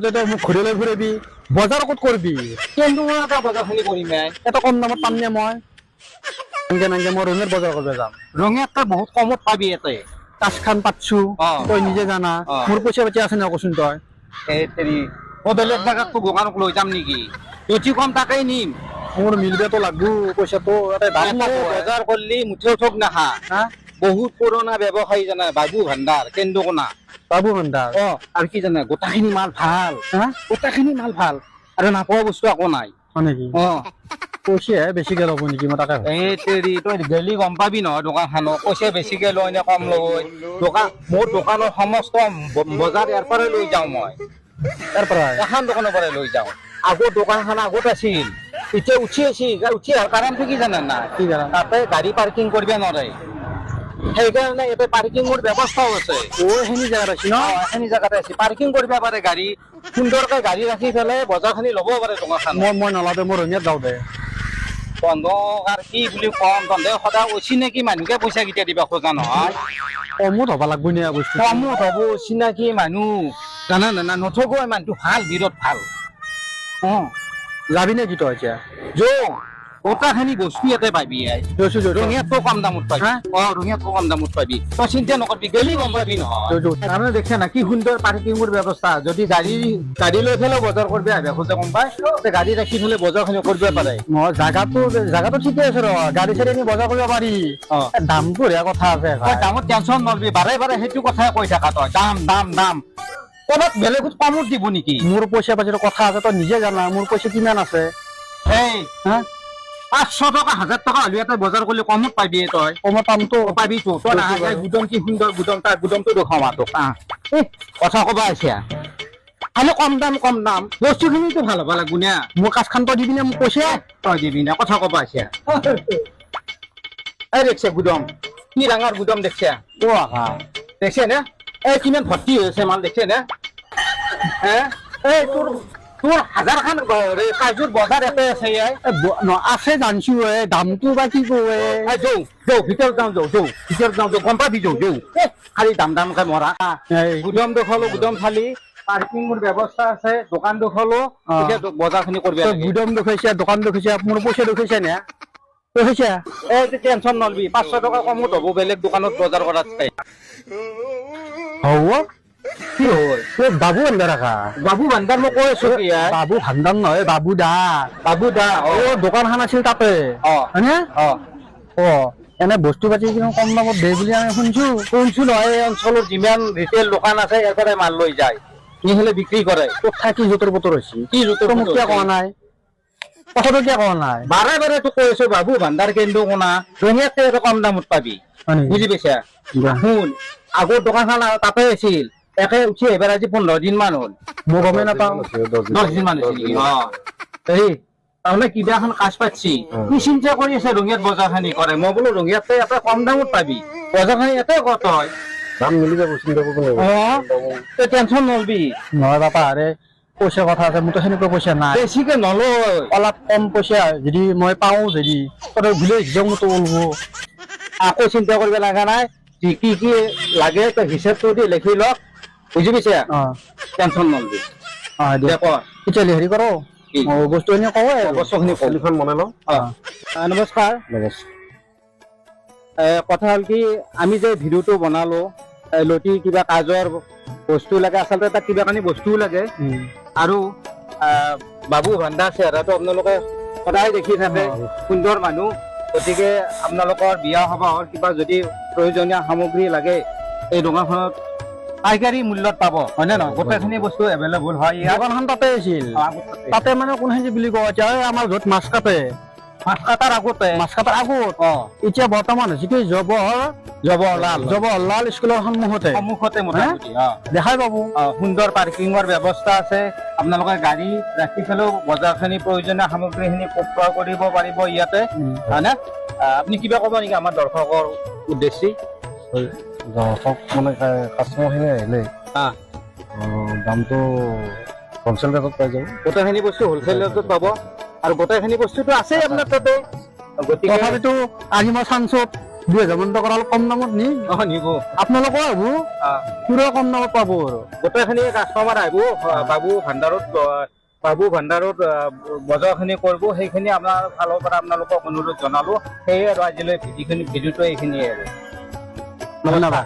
যদি মোক ঘূৰিলৈ ঘূৰিবি বজাৰ ক'ত কৰিবি কিন্তু এটা বজাৰখিনি কৰিম এটা কম দামত পাম নে মই এনেকে মই ৰঙেৰ বজাৰ কৰিব যাম ৰঙিয়াতকৈ বহুত কমত পাবি ইয়াতে কাজখান পাতছো তই নিজে জানা মোৰ পইচা পাতি আছে না কচোন তই এই তেৰি মই বেলেগ জেগাত তোক দোকানত লৈ যাম নেকি যদি কম তাকেই নিম মোৰ মিলবেতো লাগবো পইচাটো এটা দাম আকৌ বজাৰ কৰিলি মুঠেও ঠগ নাখা হা বহুত পুৰণা ব্যৱসায়ী জানা বাবু ভাণ্ডাৰ কেন্দুকোনা বাবু ভাণ্ডাৰ আৰু কি জানা গোটাখিনি মাল ভাল গোটাখিনি মাল ভাল আৰু নাপোৱা বস্তু একো নাই হয় নেকি পইচাহে বেছিকে ল'ব নেকি মই তাকে এই তেৰি তই গেলি গম পাবি নহয় দোকানখনত পইচা বেছিকে লয় নে কম লয় দোকান মোৰ দোকানৰ সমস্ত বজাৰ ইয়াৰ পৰাই লৈ যাওঁ মই তাৰ পৰাই এখন দোকানৰ পৰাই লৈ যাওঁ আগৰ দোকানখন আগত আছিল এতিয়া উঠি অহাৰ কাৰণটো কি জানে না কি কাৰণ তাতে গাড়ী পাৰ্কিং কৰিব নোৱাৰে সেইকাৰণে ইয়াতে পাৰ্কিঙৰ ব্যৱস্থাও আছে সেইখিনি জেগাত আছে ন এইখিনি জেগাতে আছে পাৰ্কিং কৰিব পাৰে গাড়ী সুন্দৰকৈ গাড়ী ৰাখি পেলাই বজাৰখিনি ল'ব পাৰে দোকানখন মই নলাওঁতে মই ৰঙিয়াত যাওঁ দে তহঁতক আৰু কি বুলি কম তহঁতে সদায় অচিনাকি মানুহকে পইচা কেতিয়া দিবা খোজা নহয় কমত হ'ব লাগব নে বস্তু কমত হ'ব চিনাকি মানুহ জানা না নথব মানুহটো ভাল বিৰাট ভাল যাবি নে কি তই এতিয়া গোটাখিনি বস্তু ইয়াতে পাবি ৰঙিয়াতকৈ কম দামত পাবি ৰঙিয়াতকৈ কম দামত পাবি তই চিন্তা নকৰবি গেলি গম পাবি নহয় তাৰমানে দেখে না কি সুন্দৰ পাৰ্কিঙৰ ব্যৱস্থা যদি গাড়ী লৈ পেলাই বজাৰ কৰিব আহে খোজে গম পাই গাড়ী ৰাখি পেলাই বজাৰখিনি কৰিব পাৰে জাগাটো ঠিকে আছে ৰ গাড়ী চাড়ী নি বজাৰ কৰিব পাৰি দামটো কথা আছে দামত টেনচন নলবি বাৰে বাৰে সেইটো কথাই কৈ থাকা তই দাম দাম দাম ক'ৰবাত বেলেগত কমত দিব নেকি মোৰ পইচা পাতিৰ কথা আছে তই নিজে জানা মোৰ পইচা কিমান আছে এই 500 টকা 1000 টকা হলে এটা বজাৰ কৰিলে কমত পাবি তই কমত পামতো পাবি তো তই নাহে গুদম কি সুন্দৰ গুদম তাৰ গুদমটো দেখাম তোক কথা ক'বা আছে খালি কম দাম বস্তুখিনিতো ভাল হ'ব লাগব না মোৰ কাজখান তই দিবি নে মোক পইচা তই দিবি না কথা ক'বা আছে এই দেখছে গুদম কি ডাঙৰ গুদম দেখছে দেখছে নে এই কিমান ভৰ্তি হৈছে মাল দেখছে নে এই তোৰ 1000খান কাজুৰ বজাৰ এতে আছে আছে জানছো দামটো বা কি কয় যাওঁ ভিতৰত যাওঁ গম পাবি যাওঁ খালি দামকে মৰা গুদম দেখালো গুদম খালি পাৰ্কিঙৰ ব্যৱস্থা আছে দোকান দেখালো এতিয়া বজাৰখিনি কৰিব গুদম দেখাইছে দোকান দেখাইছে মোৰ পইচা দেখাইছে নে দেখাইছে এই টেনচন নলবি 500 টকা কমত হ'ব বেলেগ দোকানত বজাৰ কৰাতকে হ'ব কি হয় বাবু ভাণ্ডাৰ ৰাখা বাবু ভাণ্ডাৰ মই কৈ আছো বাবু ভাণ্ডাৰ নহয় বাবু দা দোকানখন আছিল তাতে হয়নে এনে বস্তু পাতি কিন্তু কম দামত দে বুলি আমি শুনছো নহয় এই অঞ্চলৰ যিমান ৰিটেইল দোকান আছে ইয়াৰ পৰাই মাল লৈ যায় নিহলে বিক্ৰী কৰে তোক থাকি জোঁটৰ বতৰ হৈছে কি জোঁটৰ মোক কিয় কোৱা নাই কথাটো কিয় কোৱা নাই বাৰে বাৰে তোক কৈ আছো বাবু ভাণ্ডাৰ কেন্দুকোনা ৰঙিয়াতকৈ এটা কম দামত পাবি বুজি পাইছা শুন আগৰ দোকানখন তাতে আছিল একে উঠি এবাৰ আজি 15 দিন মান হ'ল মই গমেই নাপাওঁ 10 দিন মান হৈছিল এই তাৰমানে কিবা এখন কাজ পাতিছি কি চিন্তা কৰি আছে ৰঙিয়াত বজাৰখিনি কৰে মই বোলো ৰঙিয়াতকৈ এটা কম দামত পাবি বজাৰখিনি ইয়াতে কত হয় দাম মিলি যাব চিন্তা কৰিব তই টেনচন নলবি নহয় বাপা আৰে পইচা কথা আছে মোৰতো সেনেকুৱা পইচা নাই বেছিকে নলয় অলপ কম পইচা যদি মই পাওঁ যদি তই ভিলেজ যাওঁ মোৰতো ওলব আকৌ চিন্তা কৰিব লগা নাই কি কি লাগে তই হিচাপটো দি লিখি ল বুজি পাইছা টেনচন নলবি এতিয়া হেৰি কৰ বস্তুখিনি কওঁ বস্তুখিনি কলিখন বনাই লওঁ নমস্কাৰ কথা হ'ল কি আমি যে ভিডিঅ'টো বনালো লতি কিবা কাজৰ বস্তু লাগে আচলতে তাত কিবা কানি বস্তুও লাগে আৰু বাবু ভাণ্ডাৰ চেহেৰাটো আপোনালোকে সদায় দেখি থাকে সুন্দৰ মানুহ গতিকে আপোনালোকৰ বিয়া সবাহৰ কিবা যদি প্ৰয়োজনীয় সামগ্ৰী লাগে এই দোকানখনত পাইকাৰী মূল্যত পাব হয়নে নহয় গোটেইখিনি বস্তু এভেইলেবল হয় দোকানখন তাতে আছিল তাতে মানে কোনখিনি বুলি কয় এতিয়া আমাৰ য'ত মাছ কাটে মাছ কাটাৰ আগত এতিয়া বৰ্তমান হৈছে কি জৱাহৰলাল স্কুলৰ সন্মুখতে দেখাই পাব সুন্দৰ পাৰ্কিঙৰ ব্যৱস্থা আছে আপোনালোকে গাড়ী ৰাখি পেলাইও বজাৰখিনি প্ৰয়োজনীয় সামগ্ৰীখিনি ক্ৰয় কৰিব পাৰিব ইয়াতে হয়নে আপুনি কিবা ক'ব নেকি আমাৰ দৰ্শকৰ উদ্দেশ্যে দৰ্শক মানে কাষ্টমাৰখিনি আহিলে দামটো হ'লচেল ৰেটত পাই যাব গোটেইখিনি বস্তু হ'লচেল ৰেটত পাব আৰু গোটেইখিনি বস্তুটো আছেই আপোনাৰ তাতে গতিকে তথাপিতো আজি মই চাঞ্চত 2000 মান টকাৰ অলপ কম দামত নি নিব আপোনালোকৰ আহিব পুৰা কম দামত পাব আৰু গোটেইখিনি কাষ্টমাৰ আহিব বাবু ভাণ্ডাৰত বজাৰখিনি কৰিব সেইখিনি আপোনাৰ ফালৰ পৰা আপোনালোকক অনুৰোধ জনালো সেয়ে আৰু আজিলৈ ভিডিঅ'টো এইখিনিয়ে আৰু ধন্যবাদ।